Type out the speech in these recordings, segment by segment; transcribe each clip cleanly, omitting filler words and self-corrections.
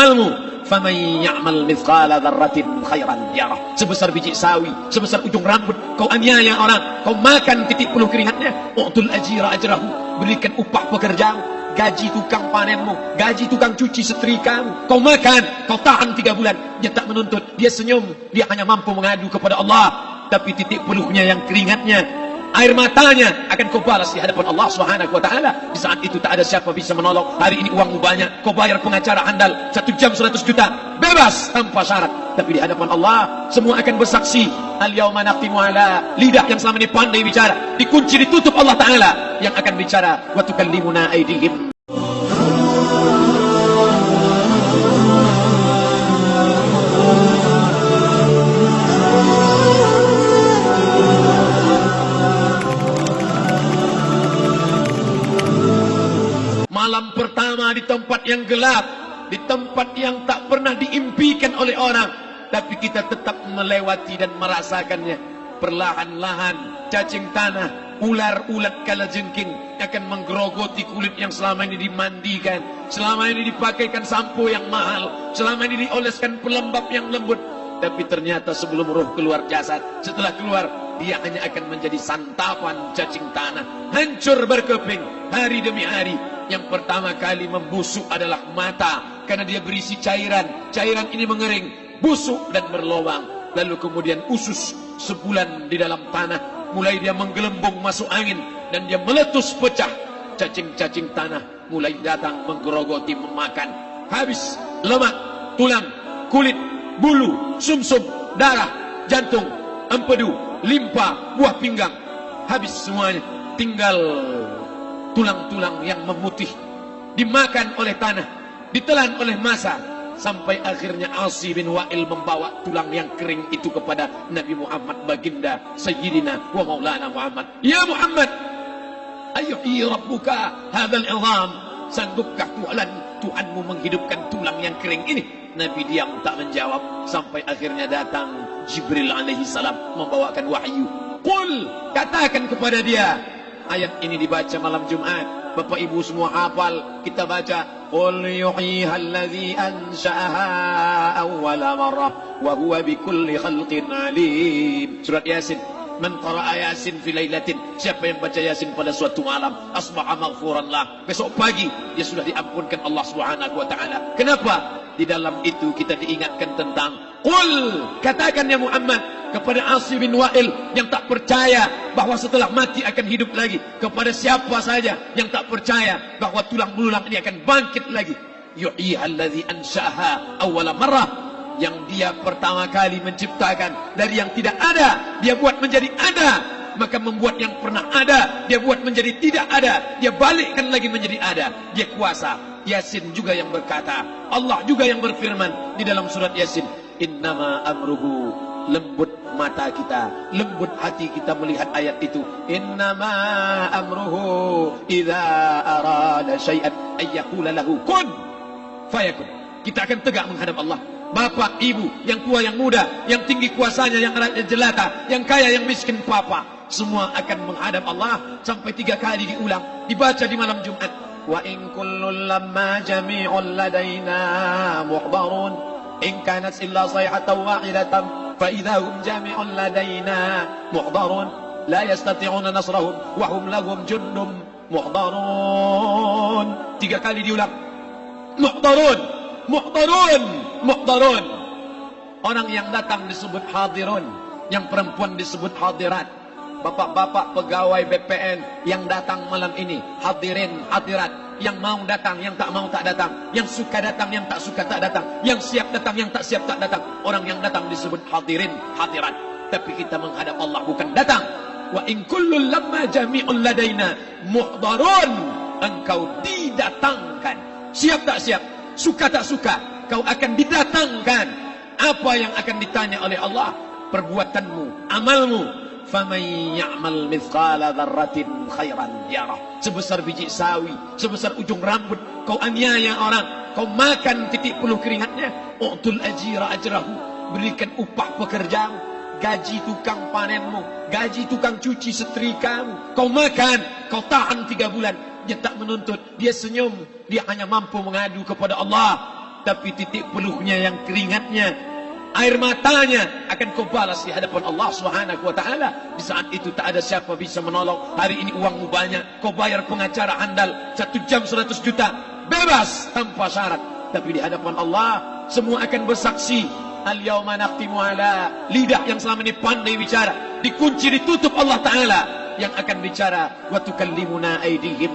amalmu. Faman ya'mal mithqala dzarratin khairan yarah. Sebesar biji sawi, sebesar ujung rambut, kau aniaya orang, kau makan titik peluh keringatnya, u'tul ajira ajrahu, berikan upah pekerjaanmu, gaji tukang panenmu, gaji tukang cuci setrikamu, kau makan, kau tahan 3 bulan, dia tak menuntut, dia senyum, dia hanya mampu mengadu kepada Allah, tapi titik peluhnya yang keringatnya, air matanya akan kau balas di hadapan Allah Subhanahu wa taala. Di saat itu tak ada siapa bisa menolong. Hari ini uangmu banyak, kau bayar pengacara andal 1 jam 100 juta, bebas tanpa syarat. Tapi di hadapan Allah semua akan bersaksi. Al-yauma nakhtimu ala, lidah yang selama ini pandai bicara dikunci, ditutup Allah taala yang akan bicara. Wa tukallimuna aydihim. Malam pertama di tempat yang gelap, di tempat yang tak pernah diimpikan oleh orang, tapi kita tetap melewati dan merasakannya. Perlahan-lahan cacing tanah, ular-ulat kalajengking akan menggerogoti kulit yang selama ini dimandikan, selama ini dipakaikan sampo yang mahal, selama ini dioleskan pelembab yang lembut. Tapi ternyata sebelum roh keluar jasad, setelah keluar, dia hanya akan menjadi santapan cacing tanah, hancur berkeping hari demi hari. Yang pertama kali membusuk adalah mata, karena dia berisi cairan. Cairan ini mengering, busuk dan berlubang. Lalu kemudian usus sebulan di dalam tanah, mulai dia menggelembung masuk angin dan dia meletus pecah. Cacing-cacing tanah mulai datang menggerogoti, memakan. Habis lemak, tulang, kulit, bulu, sumsum, darah, jantung, empedu, limpa, buah pinggang. Habis semuanya, tinggal tulang-tulang yang memutih, dimakan oleh tanah, ditelan oleh massa, sampai akhirnya Asi bin Wa'il membawa tulang yang kering itu kepada Nabi Muhammad, baginda Sayyidina wa Maulana Muhammad. Ya Muhammad, ayyuhi rabbuka hadzal izam, sanggupkah Tuhanmu menghidupkan tulang yang kering ini? Nabi diam tak menjawab, sampai akhirnya datang Jibril alaihi salam membawakan wahyu. Qul, katakan kepada dia. Ayat ini dibaca malam Jumat. Bapak Ibu semua hafal, kita baca. Qul yuhyiha alladhi ansha'aha awwala marrah wa huwa bikulli khalqin alim. Surat Yasin. Man qara'a Yasin fi lailatin, siapa yang baca Yasin pada suatu malam, asbaha maghfuran lah, besok pagi dia sudah diampunkan Allah Subhanahu wa taala. Kenapa? Di dalam itu kita diingatkan tentang qul, katakan ya Muhammad kepada Asi bin Wa'il yang tak percaya bahwa setelah mati akan hidup lagi, kepada siapa saja yang tak percaya bahwa tulang belulang ini akan bangkit lagi. Yuhyiha alladhi ansha'aha awwala marrah, yang dia pertama kali menciptakan dari yang tidak ada, dia buat menjadi ada. Maka membuat yang pernah ada, dia buat menjadi tidak ada, dia balikkan lagi menjadi ada. Dia kuasa. Yasin juga yang berkata, Allah juga yang berfirman di dalam surat Yasin, innama amruhu, lembut mata kita, lembut hati kita melihat ayat itu. Innama amruhu idza arada syai'an ayyaqula lahu kun fayakun. Kita akan tegak menghadap Allah. Bapak, ibu, yang tua, yang muda, yang tinggi kuasanya, yang jelata, yang kaya, yang miskin, papa, semua akan menghadap Allah sampai 3 kali diulang, dibaca di malam Jumat. Wa in kullun lamma jami'un ladaina muhdarun in kanat illa sayhatan wahidatan fa idza hum jami'un ladaina muhdarun la yastati'una nasrahum wa hum lahum jundum muhdarun. 3 kali diulang. Muhdarun, muhdarun, muhdarun. Orang yang datang disebut hadirun, yang perempuan disebut hadirat. Bapak-bapak pegawai BPN yang datang malam ini, hadirin, hadirat. Yang mau datang, yang tak mau tak datang. Yang suka datang, yang tak suka tak datang. Yang siap datang, yang tak siap tak datang. Orang yang datang disebut hadirin, hadirat. Tapi kita menghadap Allah bukan datang. Wa in kullun lamma jami'un ladaina muhdarun. Engkau didatangkan. Siap tak siap, suka tak suka, kau akan didatangkan. Apa yang akan ditanya oleh Allah? Perbuatanmu, amalmu. Faman ya'mal mithqala dzarratin khairan yarah. Sebesar biji sawi, sebesar ujung rambut, kau aniaya orang, kau makan titik peluh keringatnya, u'tul ajira ajrahu, berikan upah pekerjaanmu, gaji tukang panenmu, gaji tukang cuci setrikamu, kau makan, kau tahan 3 bulan, dia tak menuntut, dia senyum, dia hanya mampu mengadu kepada Allah. tapi titik peluhnya yang keringatnya, air matanya akan kau balas di hadapan Allah Subhanahu wa taala. Di saat itu tak ada siapa bisa menolong. Hari ini uangmu banyak, kau bayar pengacara andal 1 jam 100 juta, bebas tanpa syarat. Tapi di hadapan Allah semua akan bersaksi. Al-yawma nakhtimu ala, lidah yang selama ini pandai bicara dikunci, ditutup Allah taala yang akan bicara. Wa tukallimuna aydihim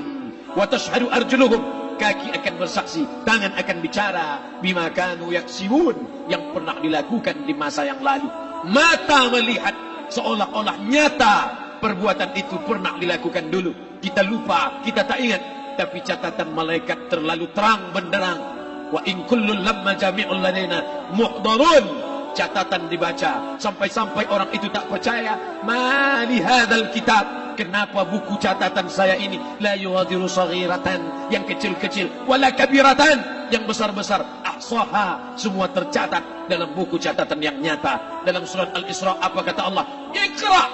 wa tashhadu arjuluhum, kaki akan bersaksi, tangan akan bicara. Bima kanu yaksibun, yang pernah dilakukan di masa yang lalu. Mata melihat seolah-olah nyata perbuatan itu pernah dilakukan dulu. Kita lupa, kita tak ingat, tapi catatan malaikat terlalu terang benderang. Wa in kullun lamma jami'un ladaina muhdarun, catatan dibaca sampai-sampai orang itu tak percaya. Ma li hadzal kitab, kenapa buku catatan saya ini la yughadiru saghiratan, yang kecil-kecil, wala kabiratan, yang besar-besar, ahsaha, semua tercatat dalam buku catatan yang nyata. Dalam surat Al-Isra apa kata Allah? Iqra.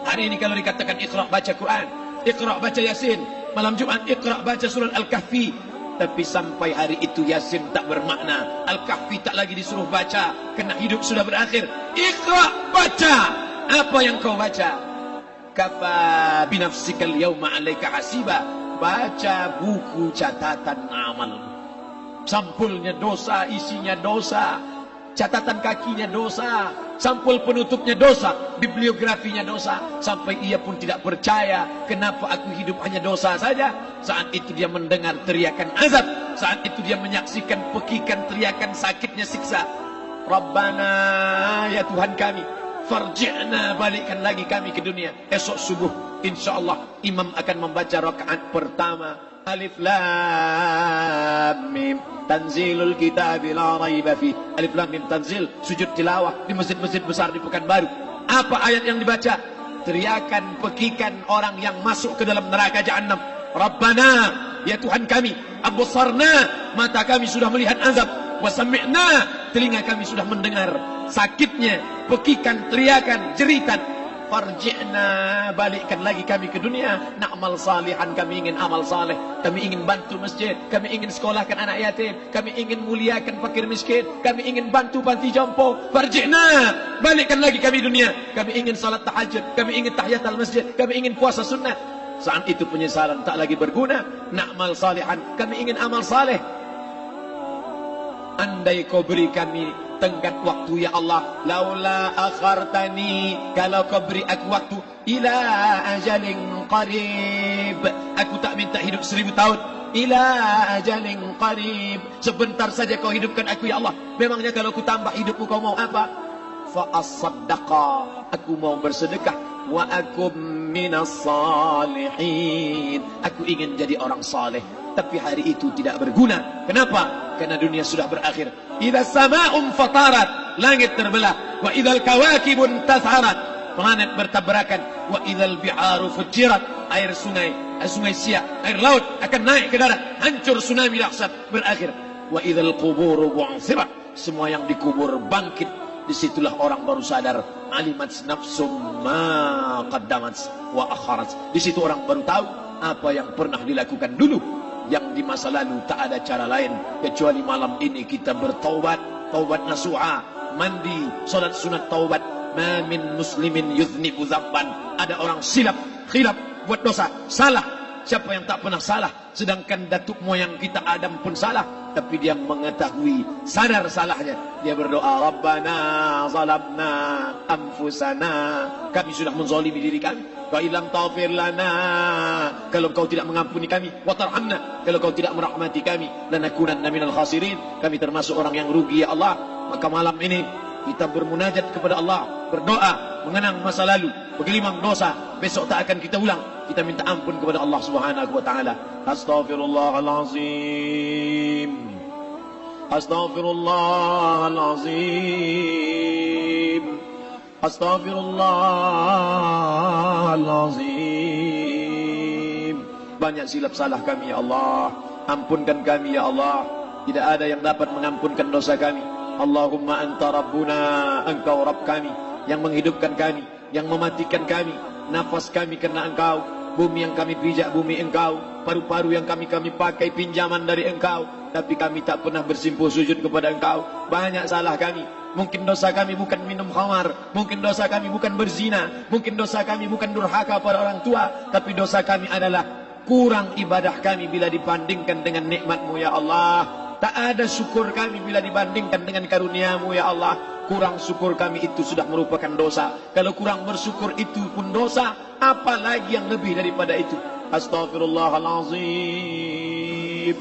Hari ini kalau dikatakan Iqra, baca Quran, Iqra baca Yasin. Malam Jumat Iqra baca surat Al-Kahfi. Tapi sampai hari itu Yasin tak bermakna, Al-Kahfi tak lagi disuruh baca, kerana hidup sudah berakhir. Iqra, baca. Apa yang kau baca? Kafa binafsikal yawma alaika hasiba, baca buku catatan amal. Sampulnya dosa, isinya dosa, catatan kakinya dosa, sampul penutupnya dosa, bibliografinya dosa. Sampai ia pun tidak percaya, kenapa aku hidup hanya dosa saja. Saat itu dia mendengar teriakan azab, saat itu dia menyaksikan pekikan teriakan sakitnya siksa. Rabbana, ya Tuhan kami, farji'na, balikkan lagi kami ke dunia. Esok subuh insyaallah imam akan membaca rakaat pertama. Alif Lam Mim, tanzilul kitab la raiba fi. Alif Lam Mim tanzil, sujud tilawah di masjid-masjid besar di Pekanbaru. Apa ayat yang dibaca? Teriakan pekikan orang yang masuk ke dalam neraka Jahannam. Rabbana, ya Tuhan kami, absarna, mata kami sudah melihat azab, wa sami'na, telinga kami sudah mendengar sakitnya pekikan, teriakan, jeritan. Farji'na, balikkan lagi kami ke dunia. Na'mal salihan, kami ingin amal saleh, kami ingin bantu masjid, kami ingin sekolahkan anak yatim, kami ingin muliakan fakir miskin, kami ingin bantu panti jompo. Farji'na, balikkan lagi kami dunia. Kami ingin salat tahajud, kami ingin tahiyatul masjid, kami ingin puasa sunnah. Saat itu penyesalan tak lagi berguna. Na'mal salihan, kami ingin amal saleh. Andai kau beri kami tenggat waktu ya Allah, laula akhartani, kalau kau beri aku waktu, ila ajalin qarib, aku tak minta hidup 1000 tahun. Ila ajalin qarib, sebentar saja kau hidupkan aku ya Allah. Memangnya kalau ku tambah hidupmu kau mau apa? Fa as-saddaqa, aku mau bersedekah. Wa akum minas salihin, aku ingin jadi orang saleh. Tapi hari itu tidak berguna. Kenapa? Karena dunia sudah berakhir. Idza sama'un fatarat, langit terbelah. Wa idzal kawakibun tatharat, planet bertabrakan. Wa idzal bi'aru fujirat, air sungai siak, air laut akan naik ke darat, hancur, tsunami dahsyat berakhir. Wa idzal quburu bu'thirat, semua yang dikubur bangkit. Disitulah orang baru sadar, alimat nafsum ma qaddamat wa akharat. Di situ orang baru tahu apa yang pernah dilakukan dulu, yang di masa lalu tak ada cara lain kecuali malam ini kita bertaubat, taubat nasuha, mandi, salat sunat taubat. Ma min muslimin yuznibu dzamban, ada orang silap, khilaf, buat dosa, salah. Siapa yang tak pernah salah? Sedangkan datuk moyang kita Adam pun salah, tapi dia mengetahui, sadar salahnya. Dia berdoa, Rabbana zalamna anfusana, kami sudah menzalimi diri kami. Wa illam taghfir lana, kalau kau tidak mengampuni kami, wa tarhamna, kalau kau tidak merahmati kami, lanakunanna minal khasirin, kami termasuk orang yang rugi ya Allah. Maka malam ini kita bermunajat kepada Allah, berdoa, mengenang masa lalu, bergelimang dosa, besok tak akan kita ulang. Kita minta ampun kepada Allah Subhanahu wa taala. Astaghfirullahalazim. Astaghfirullahalazim. Astaghfirullahalazim. Banyak silap salah kami ya Allah, ampunkan kami ya Allah. Tidak ada yang dapat mengampunkan dosa kami. Allahumma anta rabbuna, engkau Rabb kami, yang menghidupkan kami, yang mematikan kami, nafas kami karena engkau, Bumi yang kami pijak bumi Engkau, paru-paru yang kami pakai pinjaman dari Engkau, tapi kami tak pernah bersimpuh sujud kepada Engkau. Banyak salah kami. Mungkin dosa kami bukan minum khamar, mungkin dosa kami bukan berzina, mungkin dosa kami bukan durhaka pada orang tua, tapi dosa kami adalah kurang ibadah kami bila dibandingkan dengan nikmat-Mu ya Allah. Tak ada syukur kami bila dibandingkan dengan karunia-Mu ya Allah. Kurang syukur kami itu sudah merupakan dosa. Kalau kurang bersyukur itu pun dosa, apalagi yang lebih daripada itu. Astaghfirullahalazim.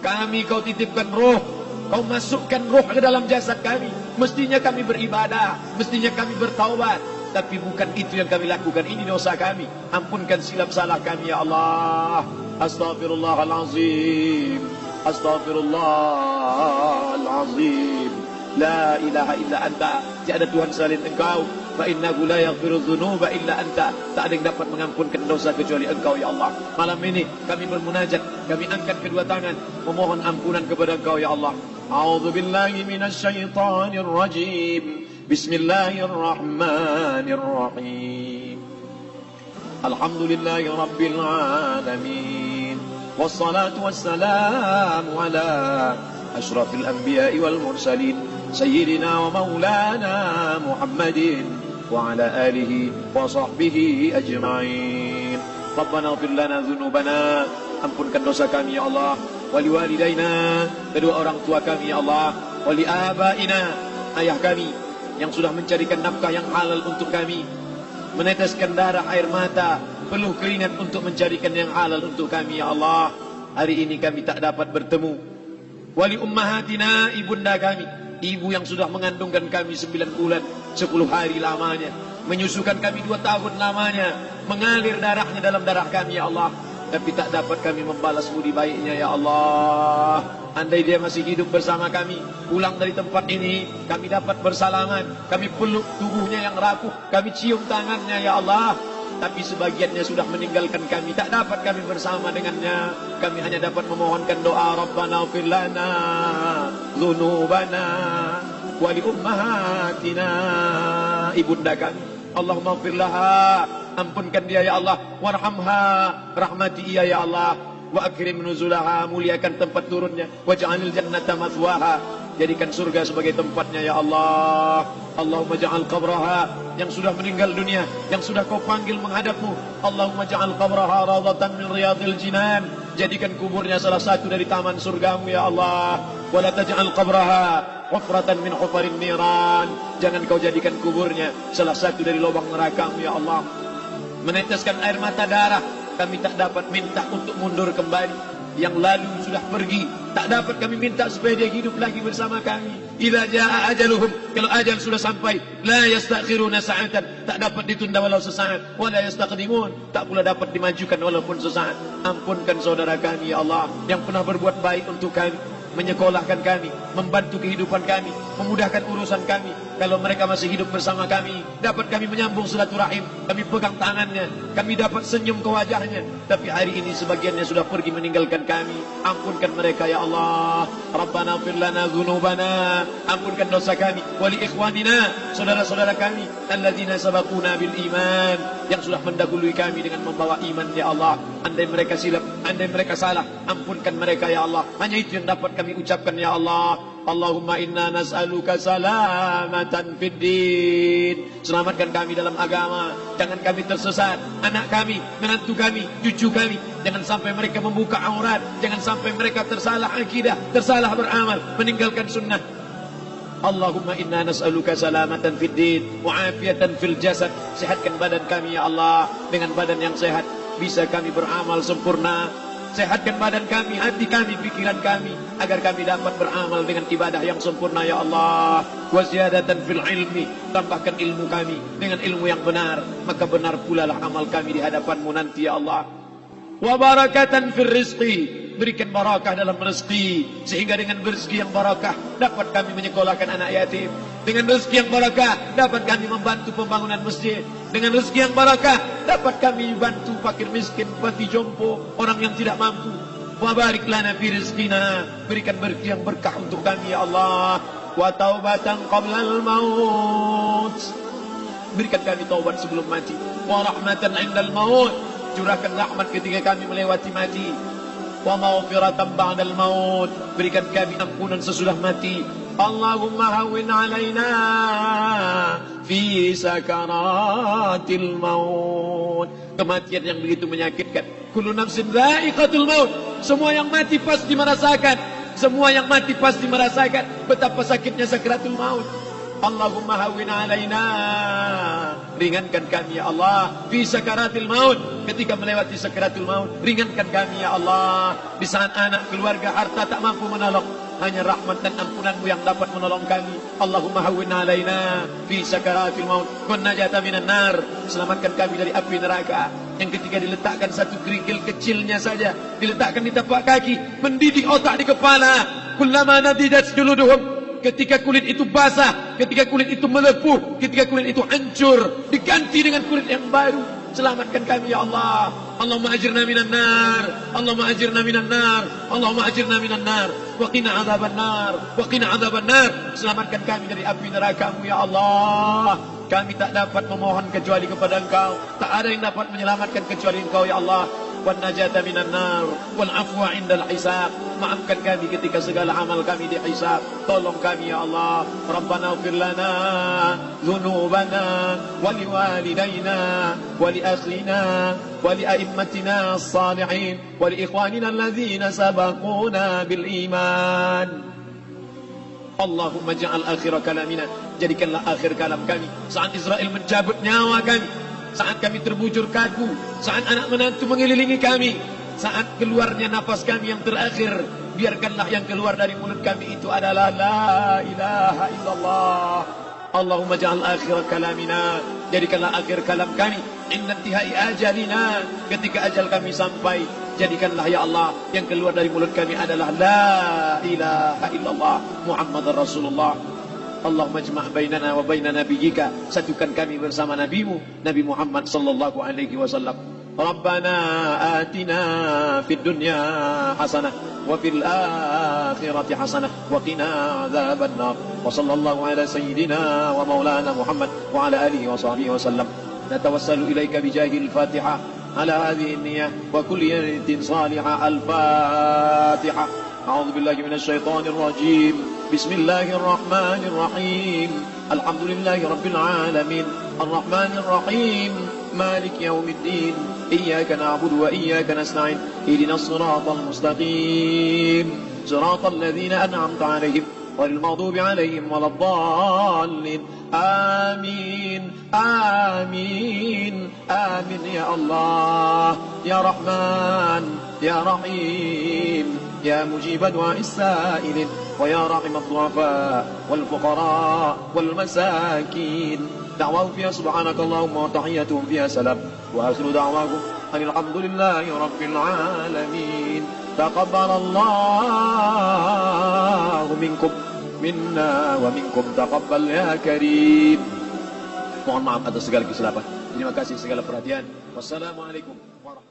Kami Kau titipkan roh, Kau masukkan roh ke dalam jasad kami. Mestinya kami beribadah, mestinya kami bertaubat, tapi bukan itu yang kami lakukan. Ini dosa kami. Ampunkan silap salah kami ya Allah. Astaghfirullahalazim. Astaghfirullahalazim. La ilaha illa anta. Tiada Tuhan selain Engkau. Fa innahu la yaghfiru dzunuba illa anta. Tak ada yang dapat mengampunkan dosa kecuali Engkau ya Allah. Malam ini kami bermunajat, kami angkat kedua tangan memohon ampunan kepada Engkau ya Allah. A'udzu billahi minasyaitonir rajim. Bismillahirrahmanirrahim. Alhamdulillahi rabbil alamin. Wassalatu wassalamu ala asyrafil anbiya'i wal mursalin sayyidina wa maulana Muhammadin wa ala alihi wa sahbihi ajma'in. Rabbana ighfir lana dzunubana, ampunkan dosa kami ya Allah, wali walidaina, kedua orang tua kami ya Allah, wali abaina, ayah kami yang sudah mencarikan nafkah yang halal untuk kami, meneteskan darah air mata, peluh keringat untuk mencarikan yang halal untuk kami ya Allah. Hari ini kami tak dapat bertemu. Wali ummahatina, ibunda kami, ibu yang sudah mengandungkan kami 9 bulan 10 hari lamanya, menyusukan kami 2 tahun lamanya, mengalir darahnya dalam darah kami ya Allah, tapi tak dapat kami membalas budi baiknya ya Allah. Andai dia masih hidup bersama kami, pulang dari tempat ini, kami dapat bersalaman, kami peluk tubuhnya yang rapuh, kami cium tangannya ya Allah. Tapi sebagiannya sudah meninggalkan kami, tak dapat kami bersama dengannya. Kami hanya dapat memohonkan doa, Rabbana ighfir lana dzunubana wa li ummahatina, ibunda kami, Allahumma ighfir laha, ampunkan dia ya Allah, warhamha, rahmati ia ya Allah, wa akrim nuzulaha, muliakan tempat turunnya, waj'alil jannata mathwaha, jadikan surga sebagai tempatnya ya Allah. Allahumma ja'al qabraha, yang sudah meninggal dunia, yang sudah Kau panggil menghadapmu, Allahumma ja'al qabraha rawdatan min riyadil jinan, jadikan kuburnya salah satu dari taman surgamu ya Allah. Wala taj'al qabraha hufratan min hufarin niran, jangan Kau jadikan kuburnya salah satu dari lubang nerakamu ya Allah. Meneteskan air mata darah, kami tak dapat minta untuk mundur kembali. Yang lalu sudah pergi, tak dapat kami minta supaya dia hidup lagi bersama kami. Idza jaa ajaluhum, kalau ajal sudah sampai, la yastakhiruna sa'atan, tak dapat ditunda walau sesaat, wa la yastaqdimun, tak pula dapat dimajukan walaupun sesaat. Ampunkan saudara kami ya Allah, yang pernah berbuat baik untuk kami, menyekolahkan kami, membantu kehidupan kami, memudahkan urusan kami. Kalau mereka masih hidup bersama kami, dapat kami menyambung silaturahim, kami pegang tangannya, kami dapat senyum ke wajahnya. Tapi hari ini sebagiannya sudah pergi meninggalkan kami. Ampunkan mereka ya Allah. Rabbana ighfir lana dzunubana, ampunkan dosa kami, wali ikhwanina, saudara-saudara kami, alladzina sabaquna bil iman, yang sudah mendahului kami dengan membawa iman ya Allah. Andai mereka silap, andai mereka salah, ampunkan mereka ya Allah. Hanya itu yang dapat kami ucapkan ya Allah. Allahumma inna nas'aluka salamatan fid din, selamatkan kami dalam agama, jangan kami tersesat. Anak kami, menantu kami, cucu kami, jangan sampai mereka membuka aurat, jangan sampai mereka tersalah akidah, tersalah beramal, meninggalkan sunnah. Allahumma inna nas'aluka salamatan fid din wa afiatan fil jasad, sehatkan badan kami ya Allah, dengan badan yang sehat bisa kami beramal sempurna. Sehatkan badan kami, hati kami, pikiran kami, agar kami dapat beramal dengan ibadah yang sempurna ya Allah. Wa ziyadatan fil ilmi, tambahkan ilmu kami dengan ilmu yang benar, maka benar pula lah amal kami di hadapan-Mu nanti ya Allah. Wa barakatan fil rizqi, berikan barakah dalam rezeki, sehingga dengan rezeki yang barakah dapat kami menyekolahkan anak yatim. Dengan rezeki yang barakah dapat kami membantu pembangunan masjid. Dengan rezeki yang barakah dapat kami bantu fakir miskin, panti jompo, orang yang tidak mampu. Wa barik lana fi rizqina, berikan rezeki yang berkah untuk kami ya Allah. Wa taubatan qablal maut, berikan kami taubat sebelum mati. Wa rahmatan indal maut, curahkan rahmat ketika kami melewati mati. Wa maghfiratan ba'dal maut, berikan kami ampunan sesudah mati. Allahumma hawwin alaina fi sakaratil maut, kematian yang begitu menyakitkan. Kullu nafsin dha'iqatul maut, semua yang mati pasti merasakan, semua yang mati pasti merasakan betapa sakitnya sakaratul maut. Allahumma hawwin alaina, ringankan kami ya Allah fi sakaratil maut, ketika melewati sakaratul maut, ringankan kami ya Allah. Di saat anak, keluarga, harta tak mampu menolong, hanya rahmat dan ampunanmu yang dapat menolong kami. Allahumma hawwin alaina fi sakaratil maut kun najata minan nar, selamatkan kami dari api neraka yang ketika diletakkan satu kerikil kecilnya saja, diletakkan di tapak kaki, mendidih otak di kepala. Kullama nadidat juluduhum, ketika kulit itu basah, ketika kulit itu melepuh, ketika kulit itu hancur, diganti dengan kulit yang baru. Selamatkan kami ya Allah. Allahumma ajirna minan nar, Allahumma ajirna minan nar, Allahumma ajirna minan nar, wa qina adzaban nar, wa qina adzaban nar. Selamatkan kami dari api neraka-Mu ya Allah. Kami tak dapat memohon kecuali kepada Engkau, tak ada yang dapat menyelamatkan kecuali Engkau ya Allah. Wan najata minan nar wal afwa indal hisab, maafkan kami ketika segala amal kami dihisab. Tolong kami ya Allah. Rabbana ighfir lana dzunubana wa liwalidayna wa li akhina wa li a'immatina as-salihin wa li ikhwanina alladzina sabaquna bil iman. Allahumma ja'al akhir kalamina, jadikanlah akhir kalam kami saat Israel mencabut nyawa kami, saat kami terbujur kaku, saat anak menantu mengelilingi kami, saat keluarnya nafas kami yang terakhir, biarkanlah yang keluar dari mulut kami itu adalah la ilaha illallah. Allahumma ja'al akhir kalamina, jadikanlah akhir kalam kami inna intihai ajalina, ketika ajal kami sampai, jadikanlah ya Allah yang keluar dari mulut kami adalah la ilaha illallah Muhammadar Rasulullah. Allahumma jma' bainana wa baina nabiyyika, satukan kami bersama nabimu Nabi Muhammad sallallahu alaihi wasallam. Rabbana atina fid dunya hasanah wa fil akhirati hasanah wa qina adzaban nar. Wa sallallahu ala sayyidina wa maulana Muhammad wa ala alihi wa sahbihi wasallam. Natawassalu ilaika bijahil Fatihah ala hadhihi an-niyyah wa kulli niyatin salihah. Al-Fatihah. A'udzu billahi minasy syaithanir rajim. Bismillahirrahmanir rahim. Alhamdulillahi rabbil alamin. Arrahmanir rahim. Malik yaumiddin. Iyyaka na'budu wa iyyaka nasta'in. Ihdinas siratal mustaqim. Siratal ladzina an'amta 'alaihim ghairil maghdubi 'alaihim waladdallin. Amin. Amin. Amin ya Allah. Ya Rahman, ya Rahim, يا مجيب دعاء السائلين ويا راحم الضعفاء والفقراء والمساكين. دعواهم فيها سبحانك اللهم وتحياتهم فيها سلام وآخر دعواهم أن الحمد لله رب العالمين. تقبل الله منكم منا ومنكم تقبل يا كريم. Mohon maaf atas segala kesilapan. Terima kasih segala perhatian. Wassalamualaikum warahmatullahi wabarakatuh.